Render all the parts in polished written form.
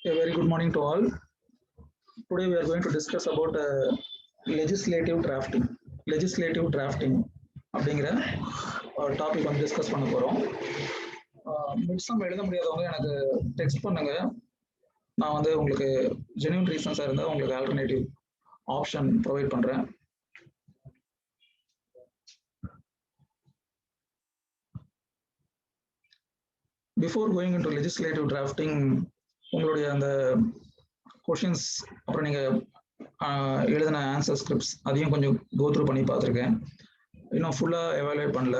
A very good morning to all. Today we are going to discuss about legislative drafting. Legislative drafting அப்படிங்கிற topic வந்து discuss பண்ண போகிறோம். மிட்ஸம் எழுத முடியாதவங்க எனக்கு டெக்ஸ்ட் பண்ணுங்க. நான் வந்து உங்களுக்கு ஜென்யூன் ரீசன்ஸாக இருந்தால் உங்களுக்கு ஆல்டர்னேட்டிவ் ஆப்ஷன் ப்ரொவைட் பண்ணுறேன். Before going into legislative drafting உங்களுடைய அந்த கொஷின்ஸ் அப்புறம் நீங்கள் எழுதின ஆன்சர் ஸ்கிரிப்ட்ஸ் அதையும் கொஞ்சம் கோத்ரூ பண்ணி பார்த்துருக்கேன். இன்னும் ஃபுல்லாக எவாலுவேட் பண்ணல.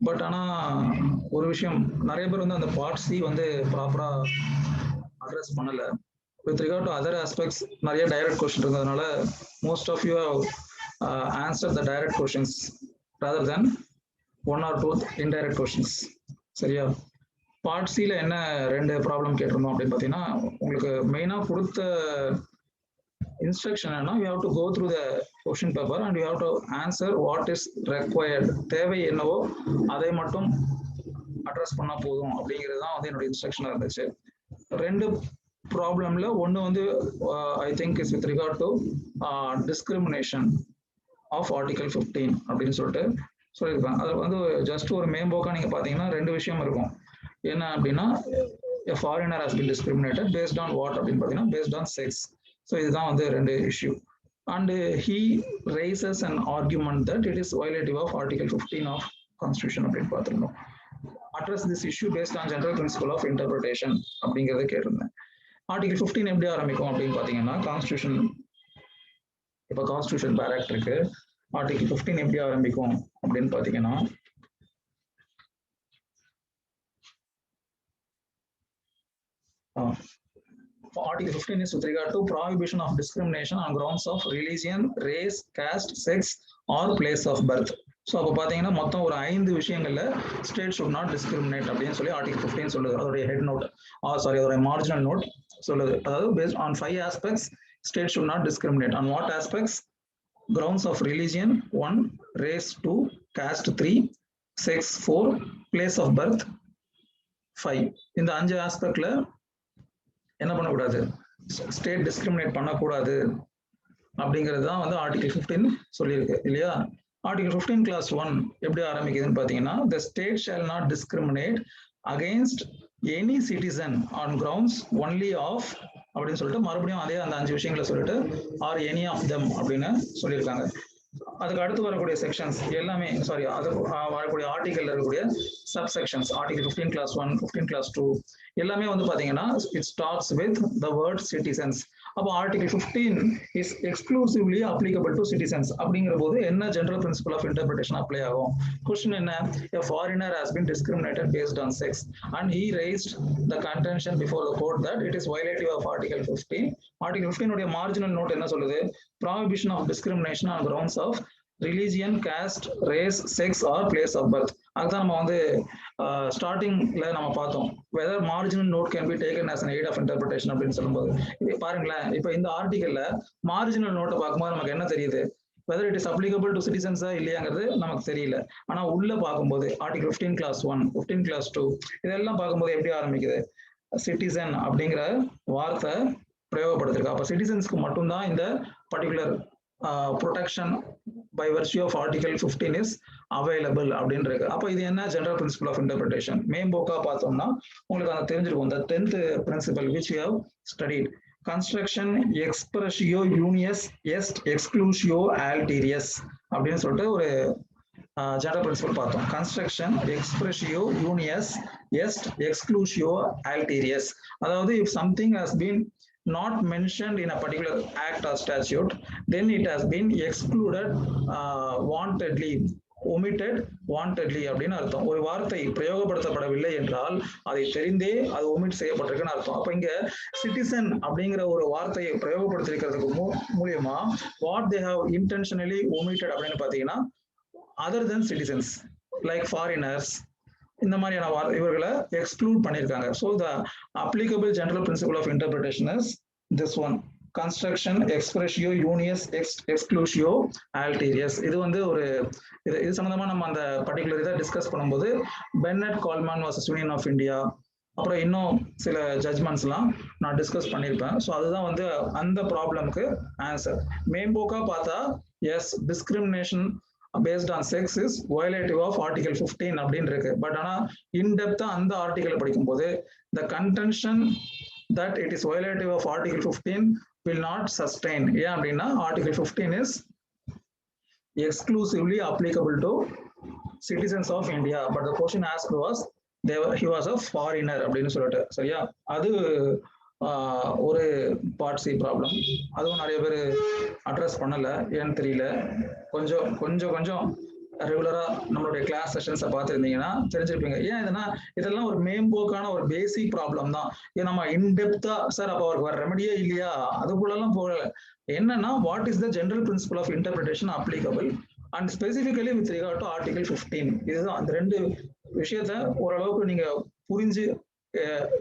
பட் ஆனால் ஒரு விஷயம், நிறைய பேர் வந்து அந்த பார்ட் சி வந்து ப்ராப்பராக அட்ரஸ் பண்ணலை. With regard to other aspects நிறைய டைரக்ட் கொஷின் இருந்ததுனால most of you have answer the direct questions rather than 1 or 2 indirect questions. சரியா? பார்ட் சியில் என்ன 2 ப்ராப்ளம் கேட்டிருந்தோம் அப்படின்னு பார்த்தீங்கன்னா, உங்களுக்கு மெயினாக கொடுத்த இன்ஸ்ட்ரக்ஷன் என்னன்னா, you have to go through the question paper and you have to answer what is required. தேவை என்னவோ அதை மட்டும் அட்ரஸ் பண்ணால் போதும் அப்படிங்கிறது தான் வந்து என்னோட இன்ஸ்ட்ரக்ஷனாக இருந்துச்சு. 2 ப்ராப்ளம்ல ஒன்று வந்து I think is with regard to discrimination of article 15 அப்படின்னு சொல்லியிருக்காங்க. அதில் வந்து ஜஸ்ட் ஒரு மேம்போக்காக நீங்கள் பார்த்தீங்கன்னா 2 விஷயம் இருக்கும். என்ன அப்படின்னா, a foreigner has been discriminated based on what அப்படின்னு பார்த்தீங்கன்னா based on sex. ஸோ இதுதான் வந்து 2 issue. And he raises an argument that it is violative of article 15 of constitution அப்படின்னு பார்த்துருந்தோம். address this issue based on general principle of interpretation அப்படிங்கிறத கேட்டிருந்தேன். Article 15 எப்படி ஆரம்பிக்கும் அப்படின்னு பார்த்தீங்கன்னா, கான்ஸ்டியூஷன் இப்போ கான்ஸ்டியூஷன் பேராக்ட் இருக்கு. ஆர்டிகல் 15 எப்படி ஆரம்பிக்கும் அப்படின்னு பார்த்தீங்கன்னா, Article 15 is with regard to prohibition of discrimination on grounds of religion, race, caste, sex or place of birth. So அப்போ பார்த்தீங்கன்னா மொத்தம் ஒரு 5 விஷயங்கள்ல ஸ்டேட் ஷுட் நாட் டிஸ்கிரிமினேட் அப்படின்னு சொல்லி ஆர்டிகல் 15 சொல்லுது. அதோடைய ஹெட் நோட் அதோடைய மார்ஜினல் நோட் சொல்லுது. அதாவது based on 5 aspects state should not discriminate. On what aspects? grounds of religion 1, race 2, caste 3, sex 4, place of birth 5. இந்த 5 ஆஸ்பெக்ட்ல என்ன பண்ணக்கூடாது, ஸ்டேட் டிஸ்கிரிமினேட் பண்ணக்கூடாது அப்படிங்கிறது தான் வந்து ஆர்டிகல் 15 சொல்லியிருக்கு இல்லையா? ஆர்டிகல் 15 clause 1 எப்படி ஆரம்பிக்குதுன்னு பார்த்தீங்கன்னா, the state shall not discriminate against any citizen on grounds only of அப்படின்னு சொல்லிட்டு மறுபடியும் அதே அந்த 5 விஷயங்களை சொல்லிட்டு or any of them அப்படின்னு சொல்லியிருக்காங்க. அதுக்கு அடுத்து வரக்கூடிய செக்ஷன்ஸ் எல்லாமே அது வரக்கூடிய ஆர்டிகல் இருக்கக்கூடிய sub sections article 15 clause 1, 15 clause 2 எல்லாமே வந்து பாத்தீங்கன்னா it starts with the word citizens. அப்போ article 15 is exclusively applicable to citizens அப்படிங்கிற போது என்ன general principle of interpretation apply ஆகும்? கொஸ்டின் என்ன? a foreigner has been discriminated based on sex and he raised the contention before the court that it is violative of article 15. Article 15 உடைய marginal note என்ன சொல்லுது? prohibition of discrimination on grounds of religion, caste, race, sex or place of birth. அதுதான் நம்ம வந்து ஸ்டார்டிங்ல நம்ம பார்த்தோம். whether marginal note can be taken as an aid of interpretation அப்படின்னு சொல்லும்போது பாருங்களேன், இப்போ இந்த ஆர்டிகல்ல மார்ஜினல் நோட்டை பார்க்கும்போது நமக்கு என்ன தெரியுது? whether it is applicable to citizens இல்லையாங்கிறது நமக்கு தெரியல. ஆனா உள்ள பார்க்கும்போது ஆர்டிகல் 15 clause 1, 15 clause 2 இதெல்லாம் பார்க்கும்போது எப்படி ஆரம்பிக்குது? சிட்டிசன் அப்படிங்கிற வார்த்தை பிரயோகப்படுத்திருக்கு. அப்ப சிட்டிசன்ஸ்க்கு மட்டும்தான் இந்த particular protection by virtue of article 15 is available அப்படின்னு இருக்கு. அப்போ இது என்ன ஜெனரல் பிரின்சிபல் ஆஃப் இன்டர்பிரேஷன்? மேம்போக்கா பார்த்தோம்னா உங்களுக்கு அந்த தெரிஞ்சிருக்கும். இந்த 10th principle which you have studied, construction expressio unius est exclusio alterius அப்படின்னு சொல்லிட்டு ஒரு ஜெனரல் பிரின்சிபல் பார்த்தோம். Construction expressio unius est exclusio alterius. அதாவது if something has been not mentioned in a particular act or statute, then it has been excluded wantedly, omitted wantedly அப்படின்னு அர்த்தம். ஒரு வார்த்தை பிரயோகப்படுத்தப்படவில்லை என்றால் அதை தெரிந்தே அது ஒமிட் செய்யப்பட்டிருக்குன்னு அர்த்தம். அப்ப இங்க சிட்டிசன் அப்படிங்கிற ஒரு வார்த்தையை பிரயோகப்படுத்திருக்கிறதுக்கு மூலியமா what they have intentionally omitted அப்படின்னு பாத்தீங்கன்னா other than citizens like foreigners இந்த மாதிரியான இவர்களை எக்ஸ்க்ளூட் பண்ணியிருக்காங்க. So the applicable general principle of interpretation is this one, construction expressio unius exclusio alterius. இது வந்து ஒரு இது சம்பந்தமா நம்ம அந்த பர்டிகுலர் இதை டிஸ்கஸ் பண்ணும்போது Bennett Coleman versus union of India, அப்புறம் இன்னும் சில ஜட்ஜ்மெண்ட்ஸ்லாம் நான் டிஸ்கஸ் பண்ணியிருப்பேன். ஸோ அதுதான் வந்து அந்த ப்ராப்ளம்க்கு ஆன்சர். மேம்போக்கா பார்த்தா as discrimination based on sex is violative of article 15 அப்படின்னு இருக்கு. பட் ஆனால் இன்டெப்தா அந்த ஆர்டிகல் படிக்கும்போது the contention that it is violative of article 15 will not sustain. ஏன் அப்படின்னா article 15 is exclusively applicable to citizens of India, but the question asked was he was a foreigner அப்படின்னு சொல்லிட்டு. சரியா? அது ஒரு பார்ட் சி ப்ராப்ளம். அதுவும் நிறைய பேர் அட்ரஸ் பண்ணல, ஏன்னு தெரியல. கொஞ்சம் ரெகுலரா நம்மளுடைய கிளாஸ் செஷன்ஸை பார்த்துருந்தீங்கன்னா தெரிஞ்சிருப்பீங்க. ஏன் இதெல்லாம் ஒரு மேம்போக்கான ஒரு பேசிக் ப்ராப்ளம் தான். ஏன் நம்ம இன்டெப்தா சார் அப்போ அவருக்கு வர ரெமடியே இல்லையா அதுக்குள்ளெல்லாம் போகல. என்னன்னா what is the general principle of interpretation applicable and specifically with regard to article 15. இதுதான் அந்த ரெண்டு விஷயத்த ஓரளவுக்கு நீங்க புரிஞ்சு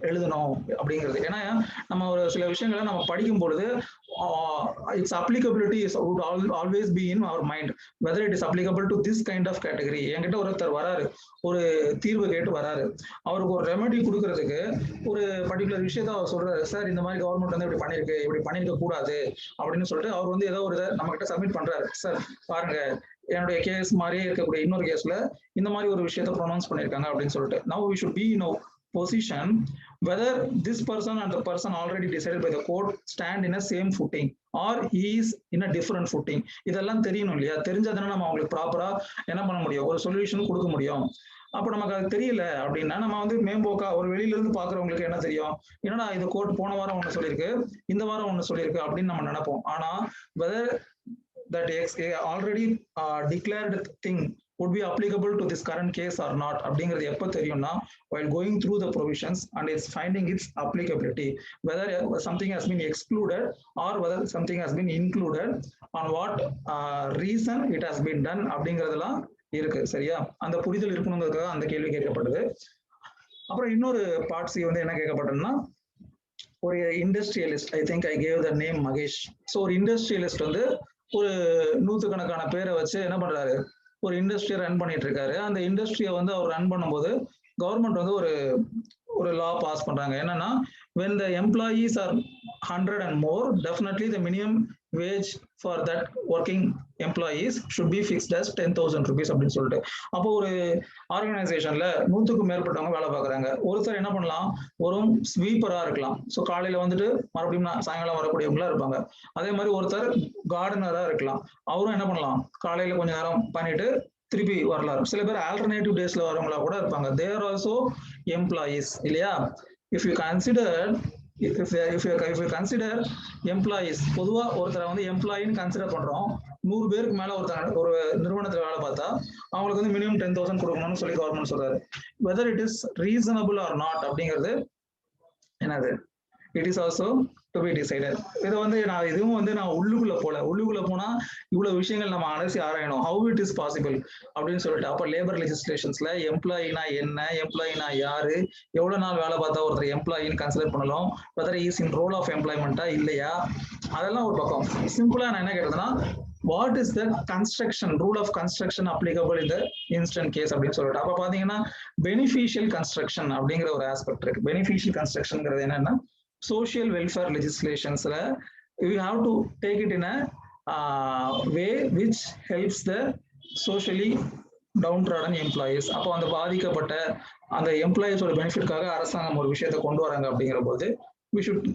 எழுதணும் அப்படிங்கிறது. ஏன்னா நம்ம ஒரு சில விஷயங்களை நம்ம படிக்கும் பொழுது its applicability would always be in our mind, whether it is applicable to this kind of category. என்கிட்ட ஒருத்தர் வராரு, ஒரு தீர்வு கேட்டு வராரு, அவருக்கு ஒரு ரெமெடி கொடுக்கறதுக்கு ஒரு பர்டிகுலர் விஷயத்த அவர் சொல்றாரு, சார் இந்த மாதிரி கவர்மெண்ட் வந்து இப்படி பண்ணிருக்க கூடாது அப்படின்னு சொல்லிட்டு அவர் வந்து ஏதோ ஒரு இதை நம்ம கிட்ட சப்மிட் பண்றாரு. சார் பாருங்க, என்னுடைய கேஸ் மாதிரியே இருக்கக்கூடிய இன்னொரு கேஸ்ல இந்த மாதிரி ஒரு விஷயத்த ப்ரொனவுன்ஸ் பண்ணிருக்காங்க அப்படின்னு சொல்லிட்டு. now we should be in a position whether this person and the person already decided by the court stand in a same footing or he is in a different footing. இதெல்லாம் தெரியணும் இல்லையா? தெரிஞ்சதுன்னா நம்ம அவங்களுக்கு ப்ராப்பரா என்ன பண்ண முடியும், ஒரு சொல்யூஷன் கொடுக்க முடியும். அப்ப நமக்கு அது தெரியல அப்படின்னா நம்ம வந்து மேம்போக்கா ஒரு வெளியில இருந்து பாக்குறவங்களுக்கு என்ன தெரியும், என்னடா இது கோர்ட் போன வாரம் ஒண்ணு சொல்லியிருக்கு, இந்த வாரம் ஒண்ணு சொல்லியிருக்கு அப்படின்னு நம்ம நினைப்போம். ஆனா whether that already declared thing would be applicable to this current case or not அப்படிங்கிறது எப்ப தெரியும்னா while going through the provisions and it's finding its applicability, whether something has been excluded or whether something has been included, on what reason it has been done அப்படிங்கிறதுலாம் இருக்கு. சரியா? அந்த புரிதல் இருக்கணுங்கிறதுக்காக அந்த கேள்வி கேட்கப்படுது. அப்புறம் இன்னொரு பார்ட் சி வந்து என்ன கேட்கப்பட்டதுன்னா, ஒரு industrialist, I think I gave the name Mahesh. So ஒரு இண்டஸ்ட்ரியலிஸ்ட் வந்து ஒரு நூற்றுக்கணக்கான பேரை வச்சு என்ன பண்றாரு, ஒரு இண்டஸ்ட்ரியை ரன் பண்ணிட்டு இருக்காரு. அந்த இண்டஸ்ட்ரியை வந்து அவர் ரன் பண்ணும்போது கவர்மெண்ட் வந்து ஒரு லா பாஸ் பண்றாங்க. என்னன்னா when the employees are 100 and more, definitely the minimum wage for that working employees should be fixed as 10,000 rupees அப்படின்னு சொல்லிட்டு. அப்போ ஒரு ஆர்கனைசேஷன்ல 100க்கும் மேற்பட்டவங்க வேலை பார்க்குறாங்க. ஒருத்தர் என்ன பண்ணலாம், ஒரு ஸ்வீப்பரா இருக்கலாம். ஸோ காலையில வந்துட்டு மறுபடியும் சாயங்காலம் வரக்கூடியவங்களா இருப்பாங்க. அதே மாதிரி ஒருத்தர் கார்டனரா இருக்கலாம். அவரும் என்ன பண்ணலாம், காலையில கொஞ்ச நேரம் பண்ணிட்டு திருப்பி வரலாம். சில பேர் ஆல்டர்னேட்டிவ் டேஸ்ல வரவங்களா கூட இருப்பாங்க. தேர் ஆல்சோ எம்ப்ளாயீஸ் இல்லையா? if you consider எம்ப்ளாயீஸ், பொதுவா ஒருத்தரை வந்து எம்ப்ளாயின்னு கன்சிடர் பண்றோம். 100 பேருக்கு மேல ஒரு நிறுவனத்துல வேலை பார்த்தா அவங்களுக்கு வந்து மினிமம் 10,000 கொடுக்கணும்னு சொல்லி கவர்மெண்ட் சொல்றாரு. Whether it is reasonable or not அப்படிங்கிறது என்னது, it is also to be decided. இதை வந்து இதுவும் வந்து நான் உள்ளுக்குள்ள போனா இவ்வளவு விஷயங்கள் நம்ம அலசி ஆராயணும், ஹவு இட் இஸ் பாசிபிள் அப்படின்னு சொல்லிட்டு. அப்ப லேபர் லெஜிஸ்லேஷன்ஸ்ல எம்ப்ளாயினா என்ன, எம்ப்ளாயினா யாரு, எவ்வளவு நாள் வேலை பார்த்தா ஒருத்தர் எம்ப்ளாயின்னு கன்சிடர் பண்ணலாம், whether is in roll of எம்ப்ளாய்மெண்டா இல்லையா, அதெல்லாம் ஒரு பக்கம். சிம்பிளா நான் என்ன கேட்டதுன்னா, what is the construction, rule of construction applicable in the instant case அப்படின்னு சொல்லிட்டு. அப்ப பாத்தீங்கன்னா பெனிஃபிஷியல் கன்ஸ்ட்ரக்ஷன் அப்படிங்கிற ஒரு ஆஸ்பெக்ட் இருக்கு. பெனிஃபிஷியல் கன்ஸ்ட்ரக்ஷன்ங்கிறது என்னன்னா, சோஷியல் வெல்ஃபேர் லெஜிஸ்லேஷன்ஸ்ல you have to take it in a way which helps the socially downtrodden employees. அப்போ அந்த பாதிக்கப்பட்ட அந்த எம்ப்ளாயிஸோட பெனிஃபிட்காக அரசாங்கம் ஒரு விஷயத்தை கொண்டு வராங்க அப்படிங்கிற போது we should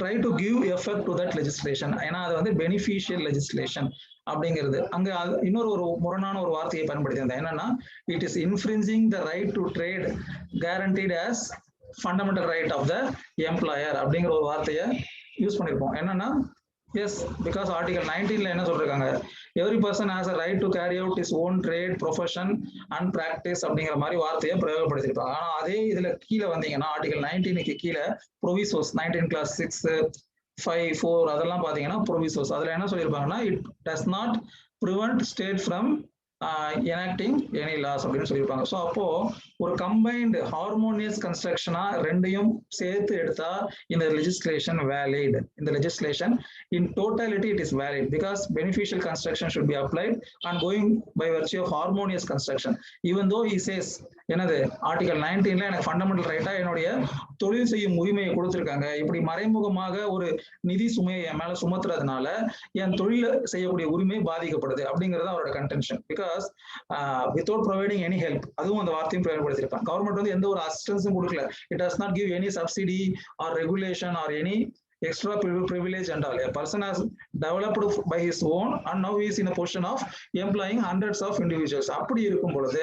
try to give effect to that legislation. ஏன்னா அது வந்து beneficial legislation அப்படிங்கிறது. அங்க இன்னொரு முரணான ஒரு வார்த்தையை பயன்படுத்தியிருந்தேன். என்னன்னா, it is infringing the right to trade guaranteed as fundamental right of the employer அப்படிங்கிற ஒரு வார்த்தையை யூஸ் பண்ணிருப்போம். என்னன்னா, எஸ், பிகாஸ் ஆர்டிகல் 19ல என்ன சொல்றாங்க, every person has a right to carry out is own trade, profession and practice அப்படிங்கிற மாதிரி வார்த்தையை பிரயோகப்படுத்திருப்பாங்க. ஆனா அதே இதுல கீழே வந்தீங்கன்னா ஆர்டிகல் 19க்கு கீழே ப்ரொவிசோஸ் 19 clause 6, 5, 4 அதெல்லாம் பாத்தீங்கன்னா ப்ரொவிசோஸ். அதுல என்ன சொல்லியிருப்பாங்கன்னா, it does not prevent state from enacting any laws அப்படின்னு சொல்லியிருப்பாங்க. ஸோ அப்போ ஒரு கம்பைன்டு ஹார்மோனியஸ் கன்ஸ்ட்ரக்ஷனா ரெண்டையும் சேர்த்து எடுத்தா இந்த லெஜிஸ்லேஷன் வேலிட். இந்த legislation in totality it is valid because beneficial construction should be applied and going by virtue of harmonious construction. Even though he says என்னது ஆர்டிகல் 19ல எனக்கு ஃபண்டமெண்டல் ரைட்டா என்னுடைய தொழில் செய்யும் உரிமையை கொடுத்திருக்காங்க. இப்படி மறைமுகமாக ஒரு நிதி சுமையை என் மேல சுமத்துறதுனால என் தொழில செய்யக்கூடிய உரிமை பாதிக்கப்படுது அப்படிங்கிறது அவரோட contention. Because without providing any help, அதுவும் அந்த வார்த்தையும் பிரயோகப்படுத்திருப்பாங்க. கவர்மெண்ட் வந்து எந்த ஒரு அசிஸ்டன்ஸும் கொடுக்கல. It does not give any subsidy or regulation or any extra privilege and all. A person has developed by his own and now he is in a position of employing hundreds of individuals. அப்படி இருக்கும் பொழுது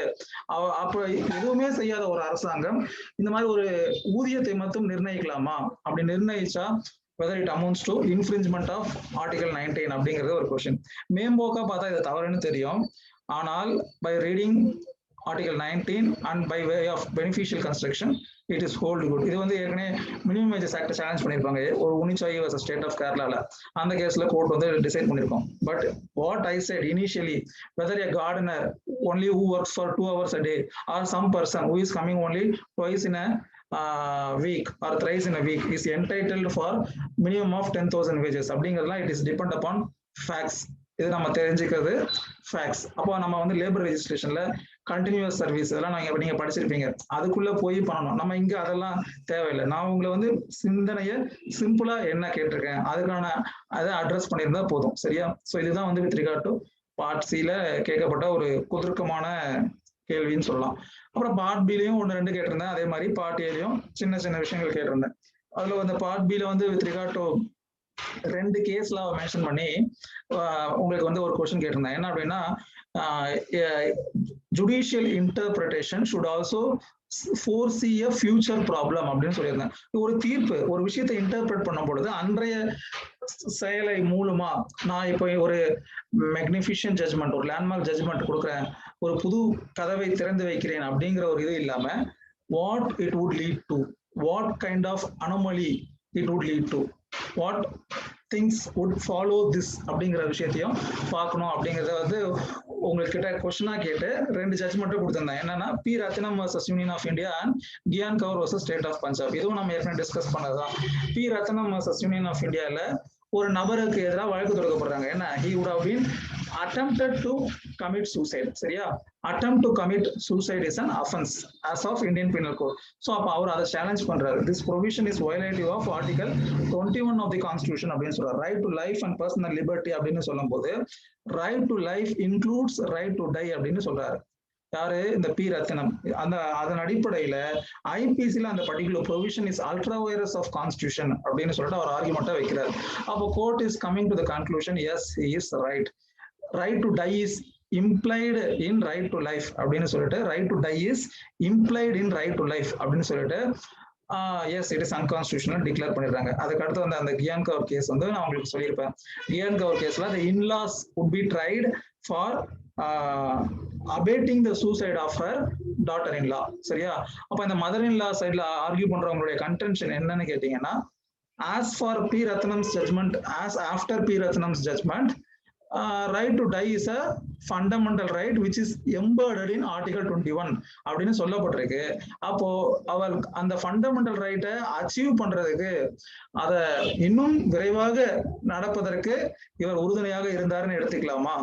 அப்ப எதுவுமே செய்யாத ஒரு அரசாங்கம் இந்த மாதிரி ஒரு ஊதியத்தை மட்டும் நிர்ணயிக்கலாமா? அப்படி நிர்ணயிச்சா whether it amounts to infringement of article 19 அப்படிங்கிறது ஒரு கொஸ்டின். மேம்போக்கா பார்த்தா இது தவறுன்னு தெரியும். ஆனால் by reading article 19 and by way of beneficial construction it is hold good. இது வந்து ஏற்கனவே மினிமம் வேஜஸ் ஆக்ட் சேலஞ்ச் பண்ணிருப்பாங்க ஒரு உனிச்சாய் வர்சஸ் ஸ்டேட் ஆஃப் கேரளால. அந்த கேஸ்ல கோர்ட் வந்து டிசைட் பண்ணிருக்கோம். But what I set initially, whether a gardener only who works for 2 hours a day or some person who is coming only twice in a week or thrice in a week is entitled for minimum of 10,000 wages அப்படிங்கிறதுலாம் it is depend upon facts. இது நம்ம தெரிஞ்சுக்கிறது facts. அப்போ நம்ம வந்து labour ரெஜிஸ்ட்ரேஷன்ல continuous service இதெல்லாம் நீங்க படிச்சிருப்பீங்க, அதுக்குள்ள போய் பண்ணணும். நம்ம இங்க அதெல்லாம் தேவையில்லை. நான் உங்களை வந்து சிந்தனைய சிம்பிளா என்ன கேட்டிருக்கேன் அதுக்கான அதை அட்ரஸ் பண்ணியிருந்தா போதும். சரியா? ஸோ இதுதான் வந்து வித் ரிகார்ட் டு பார்ட் சில கேட்கப்பட்ட ஒரு குதர்க்கமான கேள்வின்னு சொல்லலாம். அப்புறம் பார்ட் பிலையும் 1-2 கேட்டிருந்தேன். அதே மாதிரி பார்ட் ஏலையும் சின்ன சின்ன விஷயங்கள் கேட்டிருந்தேன். அதுல வந்து பார்ட் பில வந்து வித் ரிகார்ட் டு 2 கேஸ்ல மென்ஷன் பண்ணி உங்களுக்கு வந்து ஒரு கொஸ்டின் கேட்டிருந்தேன். என்ன அப்படின்னா, judicial interpretation should also foresee a future problem அப்படின்னு சொல்லியிருந்தேன். ஒரு தீர்ப்பு ஒரு விஷயத்தை இன்டர்பிரேட் பண்ணும் பொழுது அன்றைய செயலை மூலமா நான் இப்போ ஒரு மேக்னிஃபிஷியன்ட் ஜட்ஜ்மெண்ட் ஒரு லேண்ட்மார்க் ஜட்ஜ்மெண்ட் கொடுக்குறேன், ஒரு புது கதவை திறந்து வைக்கிறேன் அப்படிங்கிற ஒரு இது இல்லாம what it would lead to, what kind of anomaly it would lead to, what things would follow this அப்படிங்கிற விஷயத்தையும் பார்க்கணும். அப்படிங்கிறத வந்து உங்ககிட்ட கொஸ்டினா கேட்டு 2 ஜட்ஜ்மெண்ட்டும் கொடுத்திருந்தேன். என்னன்னா P Ratnam versus union of India and Gian Kaur versus State of Punjab. இதுவும் நம்ம ஏற்கனவே டிஸ்கஸ் பண்ணதுதான். P Ratnam versus union of இந்தியால ஒரு நபருக்கு எதிராக வழக்கு தொடக்கப்படுறாங்க. என்ன, he would have been attempted to commit suicide. சரியா? attempt to commit suicide is an offense as of Indian Penal Code. So அப்ப அவர் அதை சேலஞ்ச் பண்றாரு. This provision is violative of article 21 of the constitution அப்படின்னு சொல்றாரு. right to life and personal liberty அப்படின்னு சொல்லும் போது right to life includes right to die அப்படின்னு சொல்றாரு. யாரு? இந்த பி ரத்னம். அதன் அடிப்படையில ஐபிசில அந்த particular provision is ultra vires of constitution அப்படின்னு சொல்லிட்டு அவர் ஆர்குமெண்டா வைக்கிறார். அப்போ court is coming to the conclusion, yes he is right. Right to die is implied in right to life அப்படின்னு சொல்லிட்டு right to die is implied in right to life அப்படின்னு சொல்லிட்டு yes it is unconstitutional declare பண்ணிடுறாங்க. அதுக்கு அடுத்து வந்து அந்த Gyan Kaur case வந்து நான் உங்களுக்கு சொல்லியிருப்பேன். கியான் கவுர் கேஸ்ல the in-laws would be tried for abating the suicide of her daughter-in-law. சரியா? அப்ப இந்த mother-in-law சைட்ல ஆர்கியூ பண்றவங்களுடைய கன்டென்ஷன் என்னன்னு கேட்டீங்கன்னா, as for P Ratnam's judgment, as after P Ratnam's judgment, right to die is a fundamental right which is embedded in article 21 அப்படின்னு சொல்லப்பட்டிருக்கு. அப்போ அவர் அந்த ஃபண்டமெண்டல் ரைட்டை அச்சீவ் பண்றதுக்கு அதை இன்னும் விரைவாக நடப்பதற்கு இவர் உறுதுணையாக இருந்தாருன்னு எடுத்துக்கலாமா?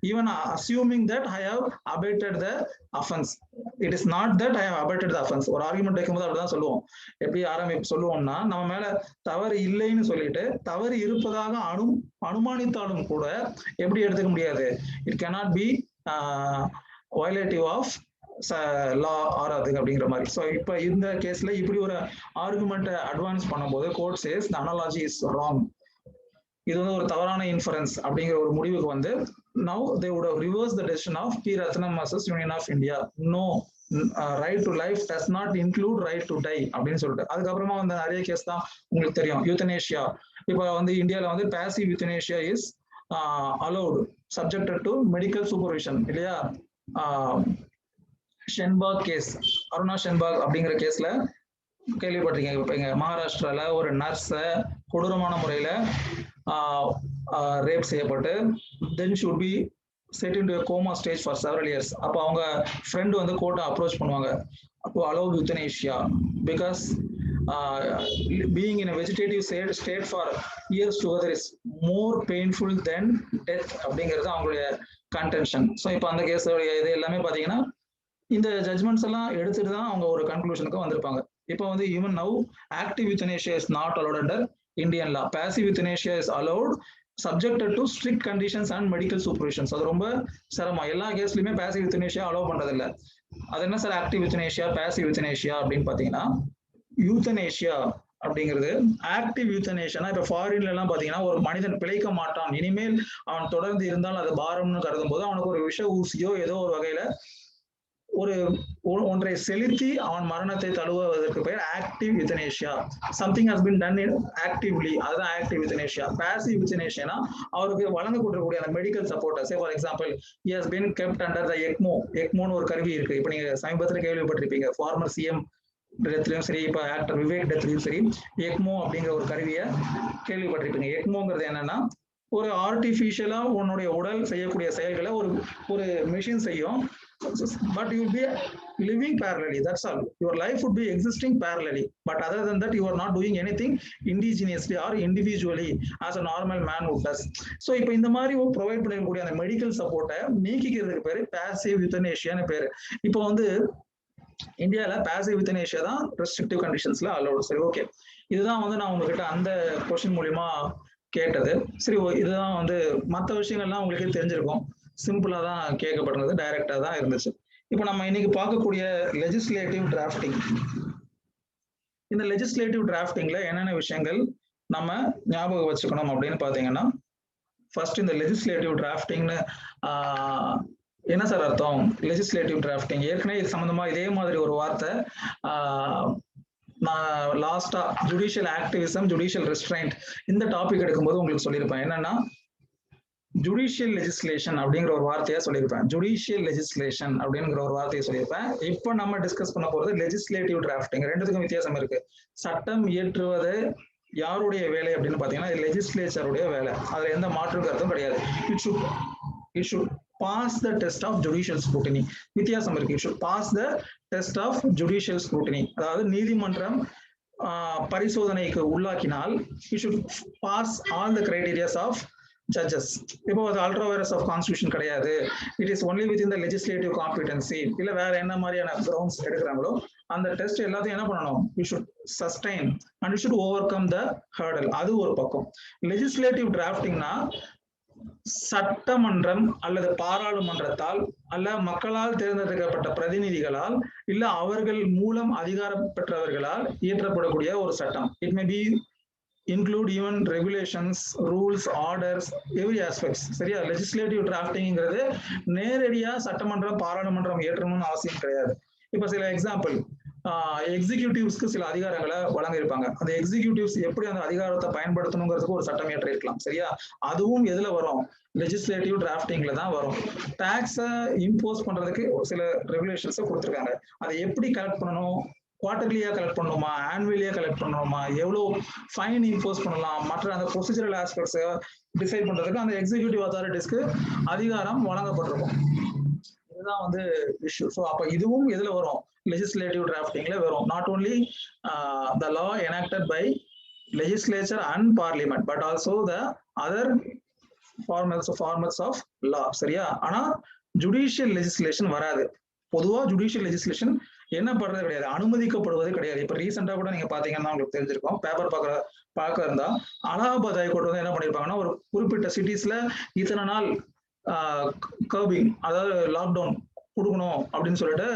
even assuming that I have abated the offense. It is not that I have abated the offense. ஒரு ஆர்குமெண்ட் வைக்கும்போது அப்படிதான் சொல்லுவோம். எப்படி சொல்லுவோம்னா, நம்ம மேல தவறு இல்லைன்னு சொல்லிட்டு தவறு இருப்பதாக அனுமானித்தாலும் கூட எப்படி எடுத்துக்க முடியாது, it cannot be violative of law ஆறாது அப்படிங்கிற மாதிரி. ஸோ இப்போ இந்த கேஸ்ல இப்படி ஒரு ஆர்குமெண்ட்டை அட்வான்ஸ் பண்ணும்போது court says the analogy is wrong. இது வந்து ஒரு தவறான இன்ஃபரன்ஸ் அப்படிங்கிற ஒரு முடிவுக்கு வந்து now they would have reversed the decision of P Ratnam versus Union of India. No, right to life does not include right to die அப்படின்னு சொல்லிட்டு அதுக்கப்புறமா வந்து நிறைய கேஸ் தான் உங்களுக்கு தெரியும். யூத்தனேஷியா, இப்போ வந்து இந்தியாவில் வந்து passive euthanasia is allowed subjected to medical supervision இல்லையா? ஷென்பாக் கேஸ், அருணா ஷென்பாக் அப்படிங்கிற கேஸ்ல கேள்விப்பட்டிருக்கீங்க. இப்போ இங்க மகாராஷ்டிரால ஒரு நர்ஸை கொடூரமான முறையில ரேப் செய்யப்பட்டு then should be set into coma stage for several years. அப்போ அவங்க ஃப்ரெண்டு வந்து கோர்ட்டை அப்ரோச் பண்ணுவாங்க அப்போ allow euthanasia because being in a vegetative state for years together is more painful than death அப்படிங்கிறது அவங்களுடைய கன்டென்ஷன். ஸோ இப்போ அந்த கேஸோடைய இது எல்லாமே பார்த்தீங்கன்னா இந்த ஜட்மெண்ட்ஸ் எல்லாம் எடுத்துட்டு தான் அவங்க ஒரு கன்க்ளூஷனுக்கு வந்திருப்பாங்க. இப்போ வந்து even now active euthanasia is not allowed under Indian law. Passive euthanasia is allowed subjected to strict conditions and medical supervisions. அது ரொம்ப சிரமம். எல்லா கேஸ்லயுமே பாசிவ் யூத்தனேஷியா அலோவ் பண்றது இல்ல. அது என்ன sir active euthanasia, passive euthanasia அப்படின்னு பாத்தீங்கன்னா, யூத்தனேஷியா அப்படிங்கிறது ஆக்டிவ் யூத்தனேஷியா. இப்ப ஃபாரின்ல எல்லாம் பாத்தீங்கன்னா ஒரு மனிதன் பிழைக்க மாட்டான், இனிமேல் அவன் தொடர்ந்து இருந்தால் அது பாரம்னு கருதும் போது அவனுக்கு ஒரு விஷ ஊசியோ ஏதோ ஒரு வகையில ஒரு ஒன்றை செலுத்தி அவன் மரணத்தை தழுவுவதற்கு பெயர் active euthanasia. Something has been done actively, அதுதான் ஆக்டிவ் யூத்தனேஷியா. பாசிவ் யூத்தனேஷியானா அவருக்கு வழங்கக்கூடிய அந்த medical support. Say for example he has been kept under the ECMO. எக்மோன்னு ஒரு கருவி இருக்கு. இப்ப நீங்க சமீபத்தில் கேள்விப்பட்டிருப்பீங்க, ஃபார்மர் சிஎம் டெத்லயும் சரி, இப்ப ஆக்டர் விவேக் டெத்லயும் சரி, எக்மோ அப்படிங்கிற ஒரு கருவியை கேள்விப்பட்டிருப்பீங்க. எக்மோங்கிறது என்னன்னா, ஒரு ஆர்டிபிஷியலா உன்னுடைய உடல் செய்யக்கூடிய செயல்களை ஒரு மெஷின் செய்யும். But you will be living parallelly, that's all. Your life would be existing parallelly, but other than that you are not doing anything indigenously or individually as a normal man would does. So இப்போ இந்த மாதிரி provide பண்ணக்கூடிய அந்த medical சப்போர்ட்டை நீக்கிக்கிறதுக்கு பேரு passive யூத்தனேஷியான்னு பேரு. இப்போ வந்து இந்தியாவில் பாசிவ் யூத்தனேஷியா தான் ரெஸ்ட்ரிக்டிவ் கண்டிஷன்ஸ்ல அலோடு. சரி, ஓகே, இதுதான் வந்து நான் உங்ககிட்ட அந்த கொஸ்டின் மூலியமா கேட்டது. சரி, இதுதான் வந்து மற்ற விஷயங்கள்லாம் உங்களுக்கு தெரிஞ்சிருக்கும். சிம்பிளா தான் கேட்கப்படுறது, டைரக்டா தான் இருந்துச்சு. இப்போ நம்ம இன்னைக்கு பார்க்கக்கூடிய லெஜிஸ்லேட்டிவ் டிராஃப்டிங், இந்த லெஜிஸ்லேட்டிவ் டிராஃப்டிங்ல என்னென்ன விஷயங்கள் நம்ம ஞாபகம் வச்சுக்கணும் அப்படின்னு பாத்தீங்கன்னா, ஃபர்ஸ்ட் இந்த லெஜிஸ்லேட்டிவ் டிராஃப்டிங்னு என்ன சார் அர்த்தம்? லெஜிஸ்லேட்டிவ் டிராஃப்டிங் ஏற்கனவே இது சம்பந்தமா இதே மாதிரி ஒரு வார்த்தை நான் லாஸ்டா ஜுடிஷியல் ஆக்டிவிசம், ஜுடிஷியல் ரெஸ்ட்ரைண்ட் இந்த டாபிக் எடுக்கும்போது உங்களுக்கு சொல்லியிருப்பேன். என்னன்னா, ஜுடிஷியல் லெஜிஸ்லேஷன் அப்படிங்கிற ஒரு வார்த்தையா சொல்லியிருப்பேன். ஜுடிஷியல் லெஜிஸ்லேஷன் அப்படிங்கிற ஒரு வார்த்தையை சொல்லியிருப்பேன். இப்போ நம்ம டிஸ்கஸ் பண்ண போறது லெஜிஸ்லேட்டிவ் டிராஃப்டிங். ரெண்டுத்துக்கும் வித்தியாசம் இருக்கு. சட்டம் இயற்றுவது யாருடைய வேலை அப்படின்னு பாத்தீங்கன்னா, லெஜிஸ்லேச்சருடைய வேலை. அதுல எந்த மாற்று கருத்தும் கிடையாது. It should pass the test of judicial scrutiny. வித்தியாசம் இருக்கு. It should pass the test of judicial scrutiny. அதாவது நீதிமன்றம் பரிசோதனைக்கு உள்ளாக்கினால் it should pass all the criterias of judges. இப்போ அது அல்ட்ரா வைரஸ் ஆஃப் கான்ஸ்டியூஷன் கிடையாது. It is only within the legislative competency. இல்ல வேற என்ன மாதிரியான கிரவுண்ட்ஸ் எடுக்கிறாங்களோ அந்த டெஸ்ட் எல்லாத்தையும் என்ன பண்ணணும்? You should sustain and you should overcome the hurdle. அது ஒரு பக்கம். லெஜிஸ்லேட்டிவ் டிராஃப்டிங்னா சட்டமன்றம் அல்லது பாராளுமன்றத்தால் அல்ல மக்களால் தேர்ந்தெடுக்கப்பட்ட பிரதிநிதிகளால் இல்ல அவர்கள் மூலம் அதிகாரம் பெற்றவர்களால் இயற்றப்படக்கூடிய ஒரு சட்டம். It may B include even regulations, rules, orders, every aspects. சரியா? லெஜிஸ்லேட்டிவ் டிராஃப்டிங்கிறது நேரடியா சட்டமன்றம் பாராளுமன்றம் ஏற்றணும்னு அவசியம் கிடையாது. இப்ப சில எக்ஸாம்பிள், எக்ஸிகியூட்டிவ்ஸ்க்கு சில அதிகாரங்களை வழங்கியிருப்பாங்க. அந்த எக்ஸிகியூட்டிவ்ஸ் எப்படி அந்த அதிகாரத்தை பயன்படுத்தணுங்கிறதுக்கு ஒரு சட்டம் ஏற்றிருக்கலாம். சரியா? அதுவும் எதுல வரும்? லெஜிஸ்லேட்டிவ் டிராஃப்டிங்ல தான் வரும். டாக்ஸை இம்போஸ் பண்றதுக்கு சில ரெகுலேஷன்ஸை கொடுத்துருக்காங்க. அதை எப்படி கலெக்ட் பண்ணணும், குவார்டர்லியா கலெக்ட் பண்ணணுமா, ஆனுவலியா கலெக்ட் பண்ணணுமா, எவ்வளவு ஃபைன் இம்போஸ் பண்ணலாம், மற்ற அந்த ப்ரொசீஜரல் ஆஸ்பெக்ட்ஸ் டிசைட் பண்றதுக்கு அந்த எக்ஸிகியூட்டிவ் அத்தாரிட்டிஸ்க்கு அதிகாரம் வழங்கப்பட்டிருக்கும். இதுதான் வந்து இஷ்யூ. ஸோ அப்ப இதுவும் எதுல வரும்? லெஜிஸ்லேட்டிவ் டிராஃப்டிங்ல வரும். Not only the law enacted by legislature and parliament but also the other formats of law. சரியா? ஆனா ஜுடிஷியல் லெஜிஸ்லேஷன் வராது. பொதுவா ஜுடிஷியல் லெஜிஸ்லேஷன் என்ன பண்றது கிடையாது, அனுமதிக்கப்படுவது கிடையாது. இப்ப ரீசெண்டா கூட நீங்க பாத்தீங்கன்னா உங்களுக்கு தெரிஞ்சிருக்கும், பேப்பர் பார்க்க இருந்தா அலகாபாத் ஹைகோர்ட் வந்து என்ன பண்ணிருப்பாங்கன்னா, ஒரு குறிப்பிட்ட சிட்டிஸ்ல இத்தனை நாள் கர்பிங், அதாவது லாக்டவுன் கொடுக்கணும் அப்படின்னு சொல்லிட்டு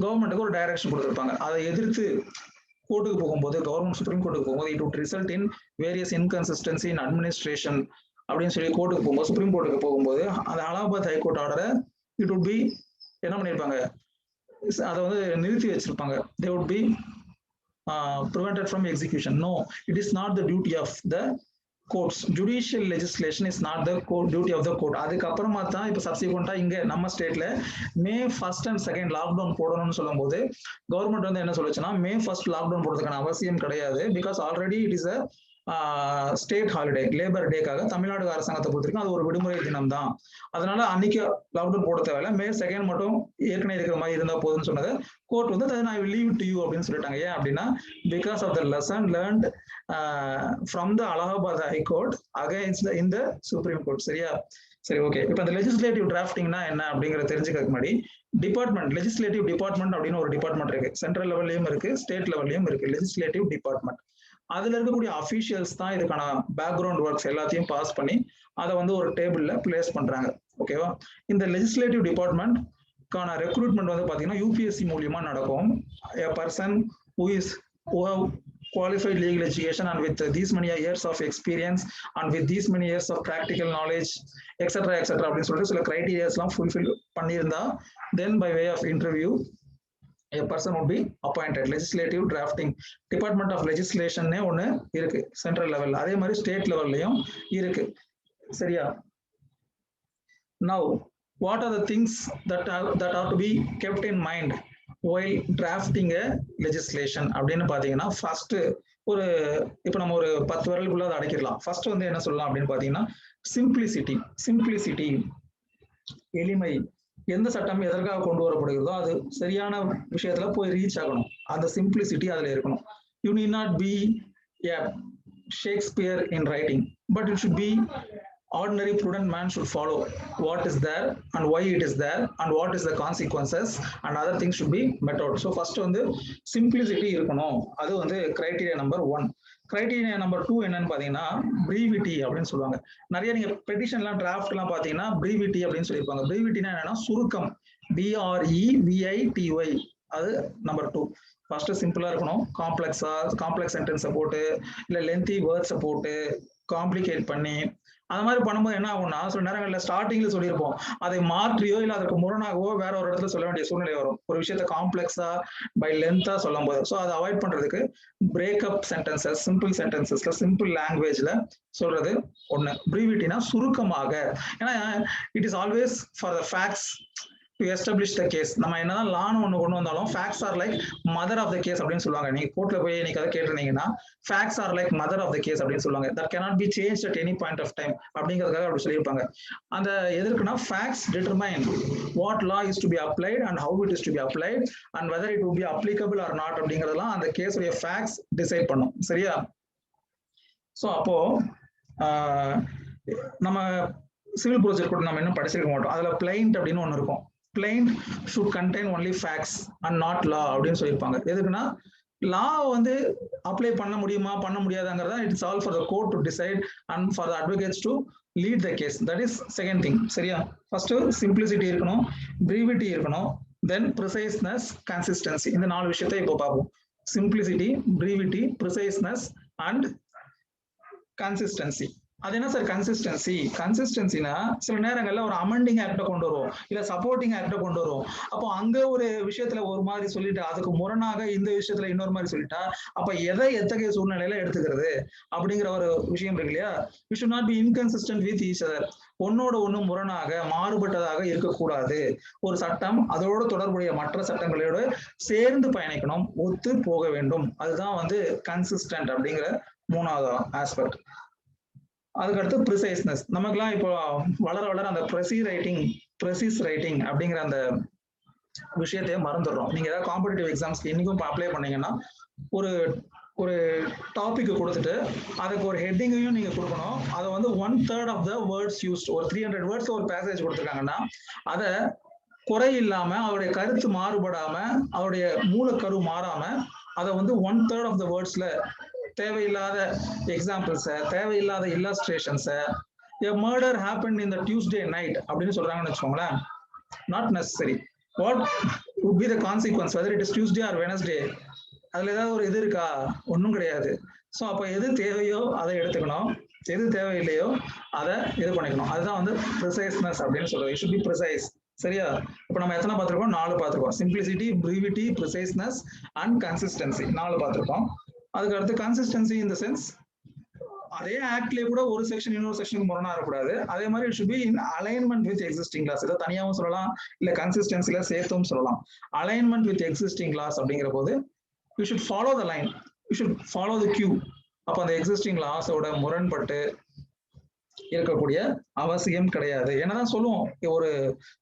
கவர்மெண்ட்டுக்கு ஒரு டைரக்ஷன் கொடுத்துருப்பாங்க. அதை எதிர்த்து கோர்ட்டுக்கு போகும்போது, கவர்மெண்ட் சுப்ரீம் கோர்ட்டுக்கு போகும்போது, it would result in various inconsistency in administration அப்படின்னு சொல்லி கோர்ட்டுக்கு போகும்போது, சுப்ரீம் கோர்ட்டுக்கு போகும்போது அந்த அலகாபாத் ஹைகோர்ட் ஆர்டரை இட் வுட் பி என்ன பண்ணிருப்பாங்க, அதை வந்து நிறுத்தி வச்சிருப்பாங்க. they would be prevented from execution. No, it is not the duty of the courts. Judicial legislation is not the duty of the court. அதுக்கப்புறமா தான் இப்ப சப்சிக்வெண்டா இங்க நம்ம ஸ்டேட்ல May 1st and 2nd lockdown போடணும்னு சொல்லும் போது கவர்மெண்ட் வந்து என்ன சொல்லுச்சுன்னா, May 1st லாக்டவுன் போடுறதுக்கான அவசியம் கிடையாது. Because already it is state holiday, labour டேக்காக தமிழ்நாடு அரசாங்கத்தை பொறுத்திருக்கும் அது ஒரு விடுமுறை தினம் தான். அதனால அன்னைக்கு லாக்டவுன் போட தேவையில்ல, May 2nd மட்டும் ஏற்கனவே இருக்கிற மாதிரி இருந்தா போதுன்னு சொன்னது கோர்ட் வந்து அதை நான் லீவ் டு யூ அப்படின்னு சொல்லிட்டாங்க. ஏன் அப்படின்னா, because of the lesson learnt from the Allahabad high court against in the supreme court. சரியா? சரி, ஓகே. இப்போ அந்த லெஜிஸ்லேட்டிவ் டிராஃப்டிங்னா என்ன அப்படிங்கிறத தெரிஞ்சுக்கிறதுக்கு முன்னாடி டிபார்ட்மெண்ட் லெஜிஸ்லேட்டிவ் டிபார்ட்மெண்ட் அப்படின்னு ஒரு டிபார்ட்மெண்ட் இருக்கு. சென்ட்ரல் லெவல்லையும் இருக்கு, ஸ்டேட் லெவல்லையும் இருக்கு லெஜிஸ்லேட்டிவ் டிபார்ட்மெண்ட். அதுல இருக்கக்கூடிய அஃபீஷியல்ஸ் தான் இதுக்கான பேக்ரவுண்ட் ஒர்க்ஸ் எல்லாத்தையும் பாஸ் பண்ணி அதை வந்து ஒரு டேபிள்ல பிளேஸ் பண்றாங்க. ஓகேவா? இந்த லெஜிஸ்லேட்டிவ் டிபார்ட்மெண்ட்கான ரெக்ரூட்மெண்ட் வந்து பாத்தீங்கன்னா யூபிஎஸ்சி மூலியமா நடக்கும். A person who have qualified legal education and with these many years of experience and with these many years of practical knowledge etc அப்படின்னு சொல்லிட்டு சில கிரைட்டீரியாஸ்லாம் ஃபுல்ஃபில் பண்ணியிருந்தா then by way of interview a person would be appointed. Legislative drafting department of legislation ஒன்னு இருக்கு central லெவல்ல, அதே மாதிரி state லெவல்லையும் இருக்கு. சரியா? Now what are the things that are to be kept in mind while drafting a legislation அப்படின்னு பாத்தீங்கன்னா, ஃபர்ஸ்ட் ஒரு இப்ப நம்ம ஒரு 10 விரலுக்குள்ள அதை அடைக்கிடலாம். ஃபர்ஸ்ட் வந்து என்ன சொல்லலாம் அப்படின்னு பாத்தீங்கன்னா, சிம்பிளிசிட்டி, எளிமை. எந்த சட்டம் எதற்காக கொண்டு வரப்படுகிறதோ அது சரியான விஷயத்துல போய் ரீச் ஆகணும். அந்த சிம்பிளிசிட்டி அதுல இருக்கணும். You need not be a Shakespeare in writing, but it should be ordinary prudent man should follow what is there and why it is there and what is the consequences and other things should be met out. So first வந்து simplicity இருக்கணும். அது வந்து criteria number 1. Criteria number 2 என்னன்னு பாத்தீங்கன்னா brevity அப்படின்னு சொல்லுவாங்க. நிறைய நீங்க பெட்டிஷன்லாம் டிராஃப்ட் எல்லாம் பாத்தீங்கன்னா பிரீவிட்டி அப்படின்னு சொல்லியிருப்பாங்க. பிரீவிட்டினா என்னன்னா சுருக்கம், BREVITY. அது நம்பர் 2. ஃபர்ஸ்ட் சிம்பிளா இருக்கணும். காம்ப்ளெக்ஸ் சென்டென்ஸை போட்டு இல்ல லென்த்தி வேர்ட்ஸை போட்டு காம்ப்ளிகேட் பண்ணி அந்த மாதிரி பண்ணும்போது என்ன ஆகும்னா, சில நேரங்களில் ஸ்டார்டிங்ல சொல்லியிருப்போம், அதை மாற்றியோ இல்லை அதற்கு முரணாகவோ வேற ஒரு இடத்துல சொல்ல வேண்டிய சூழ்நிலை வரும். ஒரு விஷயத்த காம்ப்ளெக்ஸா பை லென்த்தா சொல்லும் போது. ஸோ அதை அவாய்ட் பண்றதுக்கு பிரேக்அப் சென்டென்சஸ், சிம்பிள் சென்டென்சஸ்ல சிம்பிள் லாங்குவேஜ்ல சொல்றது ஒண்ணு. பிரீவிட்டினா சுருக்கமாக. ஏன்னா it is always for the facts to establish the case. நம்ம என்னதான் லான்னு ஒன்று கொண்டு வந்தாலும் facts are like mother of the case அப்படின்னு சொல்லுவாங்க. நீங்க கோர்ட்ல போய் நீங்க அதை கேட்டிருந்தீங்கன்னா facts are like mother of the case அப்படின்னு சொல்லுவாங்க. That cannot be change at any point of time அப்படிங்கிறதுக்காக அப்படி சொல்லியிருப்பாங்க. அந்த எதற்குனா facts determine what law is to be applied and how it is to be applied and whether it will be applicable or not அப்படிங்கிறதெல்லாம் அந்த கேஸுடைய facts decide பண்ணும். சரியா? So அப்போ நம்ம சிவில் ப்ரொசீஜர் கூட நம்ம இன்னும் படிச்சிருக்க மாட்டோம். அதுல பிளைண்ட் அப்படின்னு ஒன்று இருக்கும். Plaint should contain only facts and not law அப்படின்னு சொல்லியிருப்பாங்க. எதுக்குன்னா லா வந்து அப்ளை பண்ண முடியுமா பண்ண முடியாதாங்கிறதா it's all for the court to decide and for the advocates to lead the case. That is second thing. சரியா? ஃபர்ஸ்ட் சிம்பிளிசிட்டி இருக்கணும், பிரீவிட்டி இருக்கணும், தென் ப்ரிசைஸ்னஸ், கன்சிஸ்டன்சி. இந்த 4 விஷயத்தை இப்போ பார்ப்போம். Simplicity, brevity, preciseness and consistency. அது என்ன சார் கன்சிஸ்டன்சி? கன்சிஸ்டன்சினா சில நேரங்கள்ல ஒரு அமெண்டிங் ஆக்டை கொண்டு வரும், இல்ல சப்போர்ட்டிங் ஆக்டை கொண்டு வரும். அப்போ அங்க ஒரு விஷயத்துல ஒரு மாதிரி சொல்லிட்டு அதுக்கு முரணாக இந்த விஷயத்துல இன்னொரு மாதிரி சொல்லிட்டா அப்ப எதை எத்தகைய சூழ்நிலையில எடுத்துக்கிறது அப்படிங்கிற ஒரு விஷயம் இருக்கு இல்லையா? You should not be inconsistent with each other. ஒன்னோட ஒண்ணு முரணாக மாறுபட்டதாக இருக்கக்கூடாது. ஒரு சட்டம் அதோட தொடர்புடைய மற்ற சட்டங்களோட சேர்ந்து பயணிக்கணும், ஒத்து போக வேண்டும். அதுதான் வந்து கன்சிஸ்டன்ட் அப்படிங்கிற 3வது ஆஸ்பெக்ட். அதுக்கடுத்து ப்ரிசைஸ்னஸ். நமக்குலாம் இப்போ வளர வளர அந்த ப்ரெசிஸ் ரைட்டிங் அப்படிங்கிற அந்த விஷயத்தையே மறந்துடுறோம். நீங்க ஏதாவது காம்படிட்டிவ் எக்ஸாம்ஸ்க்கு இன்னைக்கும் அப்ளை பண்ணீங்கன்னா ஒரு டாபிக் கொடுத்துட்டு அதுக்கு ஒரு ஹெட்டிங்கையும் நீங்க கொடுக்கணும். அதை வந்து 1/3 ஆஃப் த வேர்ட்ஸ் யூஸ்ட், ஒரு 300 வேர்ட்ஸ் ஒரு பேசேஜ் கொடுத்துருக்காங்கன்னா அதை குறை இல்லாம அவருடைய கருத்து மாறுபடாம அவருடைய மூலக்கரு மாறாம அதை வந்து 1/3 ஆஃப் த வேர்ட்ஸ்ல தேவையில்லாத எக்ஸாம்பிள்ஸ, தேவையில்லாத இல்லஸ்ட்ரேஷன்ஸ, a murder happened in the Tuesday night அப்படின்னு சொல்றாங்கன்னு வச்சுக்கோங்களேன். Not necessary. What would be the consequence whether it is Tuesday or Wednesday? அதுல ஏதாவது ஒரு இது இருக்கா? ஒன்றும் கிடையாது. ஸோ அப்போ எது தேவையோ அதை எடுத்துக்கணும், எது தேவையில்லையோ அதை இது பண்ணிக்கணும். அதுதான் வந்து ப்ரிசைஸ்னஸ் அப்படின்னு சொல்றது. It should be precise. சரியா? இப்போ நம்ம எத்தனை பார்த்துருக்கோம்? 4 பார்த்துருக்கோம். Simplicity, brevity, preciseness and consistency 4 பார்த்துருக்கோம். அதுக்கு அடுத்து கன்சிஸ்டன்சி இன் த சென்ஸ் அதே ஆக்ட்லயே கூட ஒரு செக்ஷன் இன்னொரு செக்ஷனுக்கு முரணா இருக்கக்கூடாது. அதே மாதிரி it should be in alignment with existing laws. இதை தனியாகவும் சொல்லலாம், இல்ல கன்சிஸ்டன்சில சேர்த்தும் சொல்லலாம். அலைன்மெண்ட் வித் எக்ஸிஸ்டிங் லாஸ் அப்படிங்கிற போது you should follow the line, you should follow the queue. அப்போ அந்த எக்ஸிஸ்டிங் லாஸோட முரண்பட்டு இருக்கக்கூடிய அவசியம் கிடையாது. என்னதான் சொல்லுவோம், ஒரு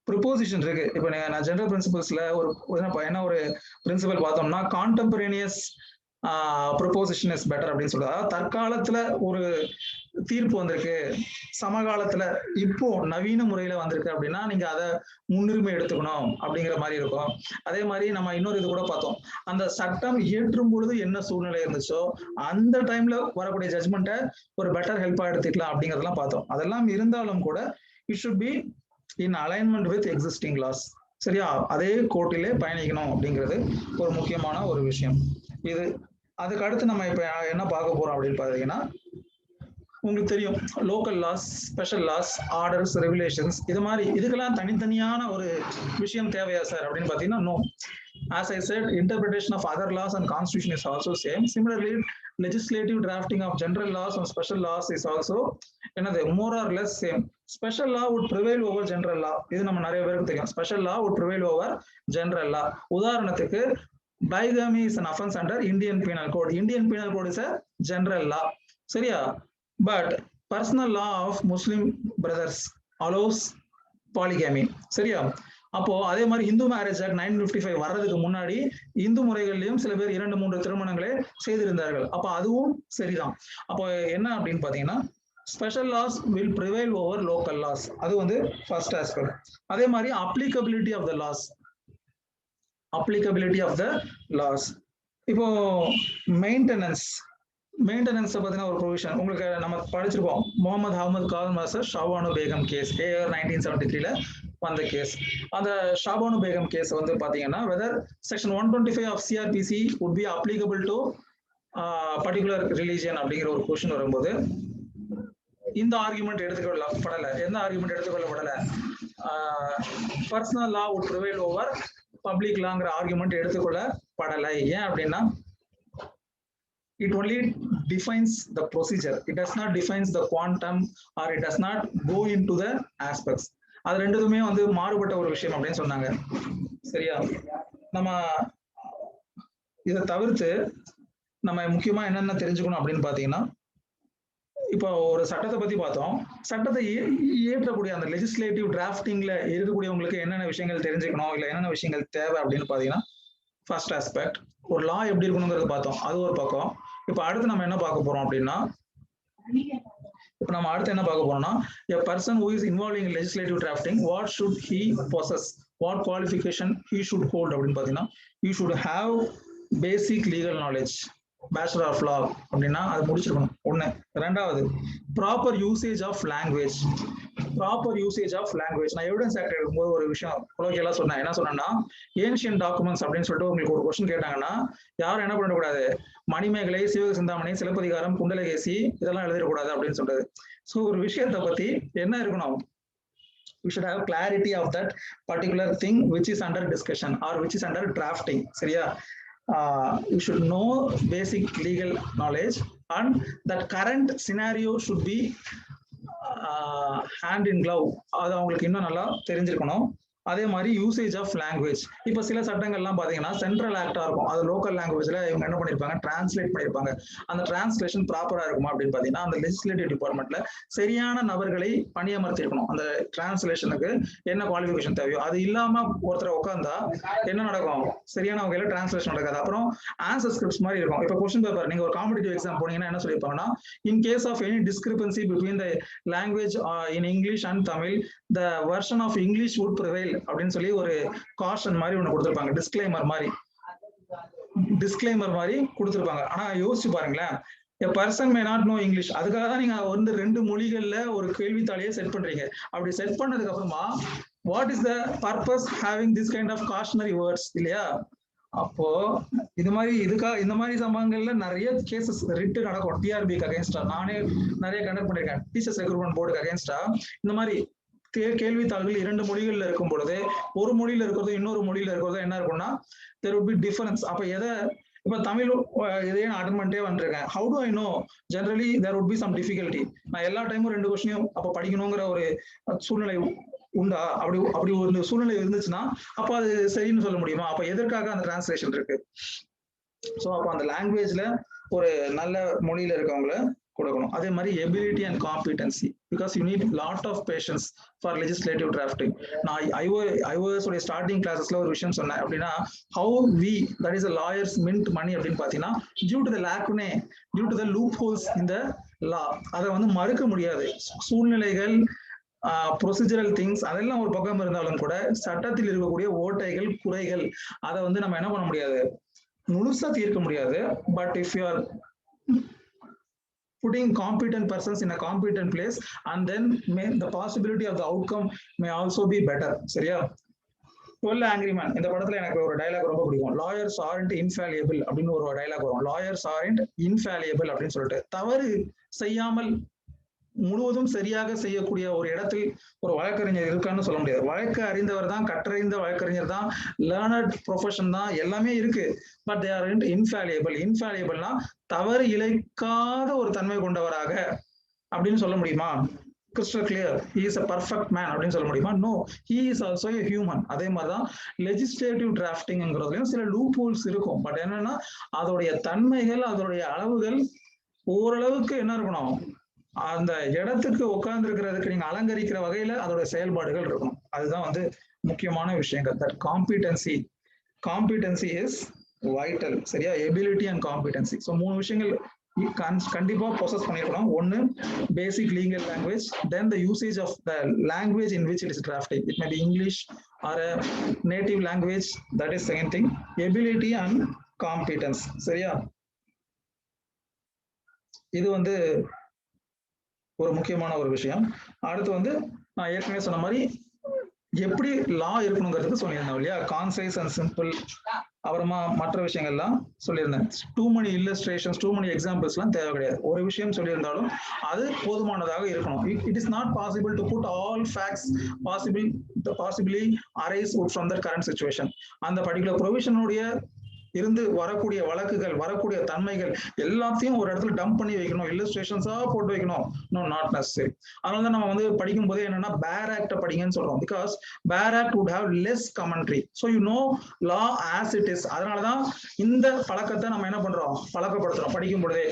ப்ரிப்போசிஷன் இருக்கு. இப்போ நான் ஜெனரல் பிரின்சிபல்ஸ்ல என்ன ஒரு பிரின்சிபல் பார்த்தோம்னா கான்டெம்பரேனியஸ் ப்ரொபோசிஷன் இஸ் பெட்டர் அப்படின்னு சொல்றது. அதாவது தற்காலத்துல ஒரு தீர்ப்பு வந்திருக்கு சமகாலத்துல இப்போ நவீன முறையில வந்திருக்கு அப்படின்னா நீங்க அதை முன்னுரிமை எடுத்துக்கணும் அப்படிங்கிற மாதிரி இருக்கும். அதே மாதிரி நம்ம இன்னொரு இது கூட பார்த்தோம், அந்த சட்டம் இயற்றும் பொழுது என்ன சூழ்நிலை இருந்துச்சோ அந்த டைம்ல வரக்கூடிய ஜட்மெண்ட்டை ஒரு பெட்டர் ஹெல்ப்பா எடுத்துக்கலாம் அப்படிங்கறதெல்லாம் பார்த்தோம். அதெல்லாம் இருந்தாலும் கூட it should be in alignment with existing laws. சரியா, அதே கோட்டிலே பயணிக்கணும் அப்படிங்கிறது ஒரு முக்கியமான ஒரு விஷயம். இது அதுக்கு அடுத்து நம்ம இப்ப என்ன பார்க்க போறோம் அப்படின்னு பாத்தீங்கன்னா, உங்களுக்கு தெரியும் local laws, special laws, orders, regulations, இது மாதிரி இதுக்கெல்லாம் தனித்தனியான ஒரு விஷயம் தேவையா சார் அப்படின்னு பாத்தீங்கன்னா, no. As I said, interpretation of other laws and constitution is also same. Similarly, legislative drafting of general laws and special laws is also more or less same. Special law would prevail over general law. இது நம்ம நிறைய பேருக்கு தெரியும். Special law would prevail over general law. உதாரணத்துக்கு bigamy is an offense under Indian Penal Code. Indian Penal Code is a general law. சரியா? But personal law of Muslim brothers allows polygamy. சரியா? அப்போ அதே மாதிரி இந்து மேரேஜ் ஆக்ட் 1955 வர்றதுக்கு முன்னாடி இந்து முறைகள்லயும் சில பேர் 2-3 திருமணங்களே செய்திருந்தார்கள். அப்ப அதுவும் சரிதான். அப்போ என்ன அப்படின்னு பாத்தீங்கன்னா, special laws will prevail over local laws. அது வந்து ஃபர்ஸ்ட் ஆஸ்பெக்ட். அதே மாதிரி applicability of the laws, applicability of the laws. இப்போ மெயின்டெனன்ஸ் பார்த்தீங்கன்னா ஒரு ப்ரொவிஷன் உங்களுக்கு நம்ம படிச்சிருக்கோம். Mohammed Ahmed Khan versus Shah Bano Begum case, AR 1973 வந்த கேஸ். அந்த ஷாபானு பேகம் கேஸ் வந்து பாத்தீங்கன்னா whether section 125 of CRPC would be applicable to particular religion அப்படிங்கிற ஒரு கொஸ்டின் வரும்போது இந்த ஆர்குமெண்ட் எடுத்துக்கொள்ளப்படலை. எந்த ஆர்குமெண்ட் எடுத்துக்கொள்ளப்படலை? Personal law would prevail over public லாங்கிற ஆர்குமெண்ட் எடுத்துக்கொள்ளப்படலை. ஏன் அப்படின்னா, it only defines the procedure, it does not defines the quantum or it does not go into the aspects. அது ரெண்டுமே வந்து மாறுபட்ட ஒரு விஷயம் அப்படின்னு சொன்னாங்க. சரியா, நம்ம இதை தவிர்த்து நம்ம முக்கியமா என்னென்ன தெரிஞ்சுக்கணும் அப்படின்னு பாத்தீங்கன்னா, இப்போ ஒரு சட்டத்தை பத்தி பார்த்தோம். சட்டத்தை இயற்றக்கூடிய அந்த லெஜிஸ்லேட்டிவ் டிராஃப்டிங்ல இருக்கக்கூடியவங்களுக்கு என்னென்ன விஷயங்கள் தெரிஞ்சுக்கணும், இல்ல என்னென்ன விஷயங்கள் தேவை அப்படின்னு பாத்தீங்கன்னா, ஃபர்ஸ்ட் ஆஸ்பெக்ட் ஒரு லா எப்படி இருக்கணுங்கிறது பார்த்தோம், அது ஒரு பக்கம். இப்ப அடுத்து நம்ம என்ன பார்க்க போறோம் அப்படின்னா, இப்ப நம்ம அடுத்து என்ன பார்க்க போறோம்னா, a person who is involving in legislative drafting, what should he possess, what qualification he should hold அப்படின்னு பாத்தீங்கன்னா, you should have basic legal knowledge, bachelor of law அப்படின்னா அது முடிச்சிருக்கணும் ஒண்ணு. ரெண்டாவது proper usage of language, proper usage of language. நான் evidence act எடுக்கும்போது ஒரு விஷயம் கொலோக்கியலா சொன்னேன். என்ன சொன்னேன்னா, ஏன்ஷியன் டாக்குமெண்ட்ஸ் அப்படின்னு சொல்லிட்டு உங்களுக்கு ஒரு கொஸ்டின் கேட்டாங்கன்னா யாரும் என்ன பண்ணக்கூடாது, மணிமேகலை, சிவக சிந்தாமணி, சிலப்பதிகாரம், குண்டலகேசி இதெல்லாம் எழுதிடக்கூடாது அப்படின்னு சொல்றது. ஸோ ஒரு விஷயத்தை பத்தி என்ன இருக்கணும், we should have clarity of that particular thing which is under discussion or which is under drafting. சரியா, you should know basic legal knowledge and that current scenario should be hand in glove. அது அவங்களுக்கு இன்னும் நல்லா தெரிஞ்சிருக்கணும். அதே மாதிரி usage of language. இப்ப சில சட்டங்கள்லாம் பாத்தீங்கன்னா சென்ட்ரல் ஆக்டா இருக்கும், அது லோக்கல் லாங்குவேஜ்ல இவங்க என்ன பண்ணிருப்பாங்க, டிரான்ஸ்லேட் பண்ணிருப்பாங்க. அந்த டிரான்ஸ்லேஷன் ப்ராப்பரா இருக்குமா அப்படின்னு பாத்தீங்கன்னா, அந்த லெஜிஸ்லேட்டிவ் டிபார்ட்மெண்ட்ல சரியான நபர்களை பணியமர்த்தி இருக்கணும். அந்த டிரான்ஸ்லேஷனுக்கு என்ன குவாலிஃபிகேஷன் தேவையோ அது இல்லாம ஒருத்தர் உட்காந்தா என்ன நடக்கும், சரியான வகையில டிரான்ஸ்லேஷன் நடக்காது. அப்புறம் ஆன்சர் ஸ்கிரிப்ட்ஸ் மாதிரி இருக்கும். இப்ப கொஸ்டின் பேப்பர் நீங்க ஒரு காம்படிட்டிவ் எக்ஸாம் போனீங்கன்னா என்ன சொல்லியிருப்பாங்கன்னா, in case of any discrepancy between the language in English and Tamil, the version of English would prevail அப்படின்னு சொல்லி ஒரு காஷன் மாதிரி ஒண்ணு கொடுத்திருப்பாங்க, டிஸ்க்ளைமர் மாதிரி கொடுத்திருப்பாங்க. ஆனா யோசிச்சு பாருங்களேன், a person may not know English, அதுக்காக தான் நீங்க வந்து 2 மொழிகள்ல ஒரு கேள்வித்தாளையே செட் பண்றீங்க. அப்படி செட் பண்ணதுக்கு அப்புறமா what is the purpose having this kind of cautionary words இல்லையா? அப்போ இது மாதிரி இந்த மாதிரி சம்பவங்கள்ல நிறைய கேசஸ் ரிட்டு நடக்கும். டிஆர்பிக்கு அகைன்ஸ்டா நானே நிறைய கண்டக்ட் பண்ணிருக்கேன். டீச்சர்ஸ் ரெக்ரூட்மெண்ட் போர்டுக்கு அகைன்ஸ்டா இந்த மாதிரி கேள்வித்தாள்கள் 2 மொழிகள்ல இருக்கும் பொழுது ஒரு மொழியில இருக்கிறது இன்னொரு மொழியில இருக்கிறது என்ன இருக்கும்னா there would be difference. அப்ப இப்ப தமிழ் இதே நான் அட்டன் பண்ணிட்டே வந்துருக்கேன். How to I know, generally there would be some difficulty. நான் எல்லா டைமும் 2 கொஸ்டினையும் அப்ப படிக்கணுங்கிற ஒரு சூழ்நிலை உண்டா? அப்படி ஒரு சூழ்நிலை இருந்துச்சுன்னா அப்ப அது சரின்னு சொல்ல முடியுமா? அப்ப எதற்காக அந்த டிரான்ஸ்லேஷன் இருக்கு? ஸோ அப்போ அந்த லாங்குவேஜ்ல ஒரு நல்ல மொழியில இருக்கவங்கள கொடுக்கணும். அதே மாதிரி ability and competency, because you need lot of patience for legislative drafting. நான் ஐஓஎஸ் உடைய ஸ்டார்டிங் கிளாஸஸ்ல ஒரு விஷயம் சொன்னேன். அப்படின்னா how we that is lawyers mint money அப்படின்னு பாத்தீங்கன்னா due to the lacunae, due to the loopholes இந்த லா, அதை வந்து மறுக்க முடியாது. சூழ்நிலைகள், ப்ரொசீஜரல் திங்ஸ் அதெல்லாம் ஒரு பக்கம் இருந்தாலும் கூட சட்டத்தில் இருக்கக்கூடிய ஓட்டைகள், குறைகள், அதை வந்து நம்ம என்ன பண்ண முடியாது, முழுசா தீர்க்க முடியாது. But if you are putting competent persons in a competent place, and then the possibility of the outcome may also be better. சரியா? 12 Angry Man இந்த படத்துல எனக்கு ஒரு டயலாக் ரொம்ப பிடிக்கும். லாயர்ஸ் ஆரண்ட் இன்ஃபாலியபிள் அப்படின்னு ஒரு டயலாக் வரும். லாயர்ஸ் ஆரண்ட் இன்ஃபாலியபிள் அப்படின்னு சொல்லிட்டு, தவறு செய்யாமல் முழுவதும் சரியாக செய்யக்கூடிய ஒரு இடத்தில் ஒரு வழக்கறிஞர் இருக்கான்னு சொல்ல முடியாது. வழக்கு அறிந்தவர் தான், கற்றறிந்த வழக்கறிஞர் தான், லேர்னட் ப்ரொஃபஷன் தான், எல்லாமே இருக்கு. But they are இன்ஃபாலியபிள். இன்ஃபாலியபிள்னா தவறு இழைக்காத ஒரு தன்மை கொண்டவராக அப்படின்னு சொல்ல முடியுமா? Crystal clear, he is a perfect man அப்படின்னு சொல்ல முடியுமா? No, he is also a human. அதே மாதிரிதான் லெஜிஸ்லேட்டிவ் டிராஃப்டிங்கிறதுலயும் சில லூப் ஹோல்ஸ் இருக்கும். பட் என்னன்னா அதோடைய தன்மைகள், அதோடைய அளவுகள் ஓரளவுக்கு என்ன இருக்கணும், அந்த இடத்துக்கு உட்கார்ந்து இருக்கிறதுக்கு நீங்க அலங்கரிக்கிற வகையில அதோட செயல்பாடுகள் இருக்கணும். அதுதான் வந்து முக்கியமான விஷயங்கள். That competency is vital. சரியா? Ability and competency. ஸோ 3 விஷயங்கள் கண்டிப்பா ப்ரொசஸ் பண்ணிருக்கணும். ஒன்னு basic legal language, then the usage of the language in which it is drafting. It may be English or a native language. That is second thing. Ability and competence. சரியா? இது வந்து ஒரு முக்கியமான ஒரு விஷயம். அடுத்து வந்து நான் ஏற்கனவே சொன்ன மாதிரி எப்படி லா இருக்கணுங்கிறதுக்கு சொல்லியிருந்தேன் இல்லையா? Concise and simple. அப்புறமா மற்ற விஷயங்கள்லாம் சொல்லியிருந்தேன். Too many illustrations, too many எக்ஸாம்பிள்ஸ்லாம் தேவை கிடையாது. ஒரு விஷயம் சொல்லியிருந்தாலும் அது போதுமானதாக இருக்கணும். It is not possible to put all facts possibly arise from the current situation. அந்த பர்டிகுலர் ப்ரொவிஷனுடைய இருந்து வரக்கூடிய வழக்குகள், வரக்கூடிய தன்மைகள் எல்லாத்தையும் ஒரு இடத்துல டம்ப் பண்ணி வைக்கணும், இல்லஸ்ட்ரேஷன்ஸா போட்டு வைக்கணும். No, not necessary. அதனாலதான் நம்ம வந்து படிக்கும் போதே என்னன்னா பேர் ஆக்ட படிங்கன்னு சொல்றோம். பிகாஸ் பேர் act would have less commentary. So you know law as it is. அதனாலதான் இந்த பழக்கத்தை நம்ம என்ன பண்றோம், பழக்கப்படுத்துறோம் படிக்கும் பொழுதே.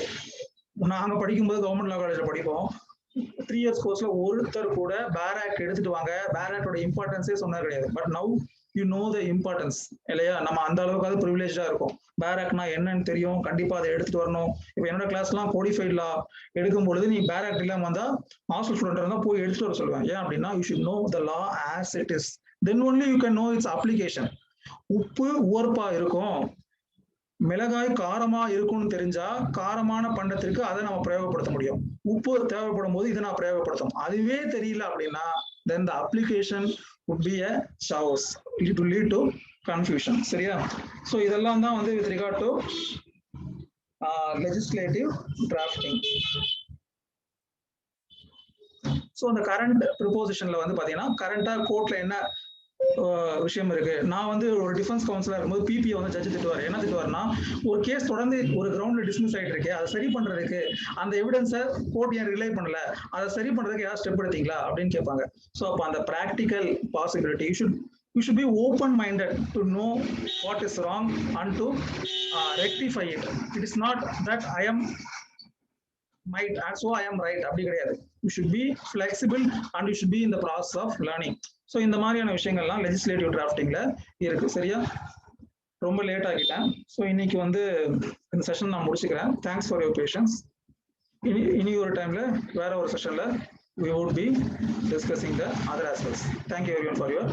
நாங்க படிக்கும்போது கவர்மெண்ட் லா காலேஜ்ல படிப்போம். 3 years கோர்ஸ்ல ஒருத்தர் கூட பேர் ஆக்ட் எடுத்துட்டு வாங்க, பேர் ஆக்டோட இம்பார்ட்டன்ஸே சொன்னது கிடையாது. But now you know the importance இல்லையா? நம்ம அந்த அளவுக்கு ப்ரிவிலேஜா இருக்கும். பேர் ஆக்ட்னா என்னன்னு தெரியும், கண்டிப்பா அதை எடுத்துட்டு வரணும். இப்போ என்னோட கிளாஸ்லாம் கோடிஃபைட் லா எடுக்கும் பொழுது நீ பேர் ஆக்ட் இல்லாம வந்தா ஹாஸ்டல் ஸ்டூடெண்ட் இருந்தா போய் எடுத்துட்டு வர சொல்லுவேன். ஏன் அப்படின்னா you should know the law as it is. Then only you can know its application. உப்பு உவர்ப்பா இருக்கும், மிளகாய் காரமா இருக்கும்னு தெரிஞ்சா காரமான பண்டத்திற்கு அதை நம்ம பிரயோகப்படுத்த முடியும். உப்பு தேவைப்படும் போது இதை நான் பிரயோகப்படுத்தும். அதுவே தெரியல அப்படின்னா then the application would be a chaos. It will lead to confusion. சரியா? so இதெல்லாம் தான் வந்து with regard to legislative drafting. so the current propositionல வந்து பாத்தீங்கன்னா கரண்டா கோர்ட்ல என்ன விஷயம் இருக்கு. நான் வந்து ஒரு டிஃபென்ஸ் கவுன்சிலா இருக்கும்போது பிபிஐ வந்து ஜட்ஜ் திட்டுவார். என்ன திட்டுவார்னா, ஒரு கேஸ் தொடர்ந்து ஒரு கிரவுண்ட்ல டிஸ்மிஸ் ஆயிட்டு இருக்கு, அதை சரி பண்றதுக்கு அந்த எவிடன்ஸை கோர்ட் ஏன் ரிலை பண்ணல, அதை சரி பண்றதுக்கு ஏதாவது ஸ்டெப் எடுத்தீங்களா அப்படின்னு கேட்பாங்க. ஸோ அப்போ அந்த practical possibility you should be open minded to know what is wrong and to rectify it. It is not that I am might and so I am right அப்படி கிடையாது. You should be flexible and you should be in the process of learning. So இந்த மாதிரியான விஷயங்கள்லாம் legislative டிராஃப்டிங்ல இருக்கு. சரியா? ரொம்ப late ஆகிட்டேன். So இன்னைக்கு வந்து இந்த செஷன் நான் முடிச்சுக்கிறேன். Thanks for your patience. இனி ஒரு டைம்ல வேற ஒரு செஷன்ல we would be discussing the other aspects. Thank you everyone for your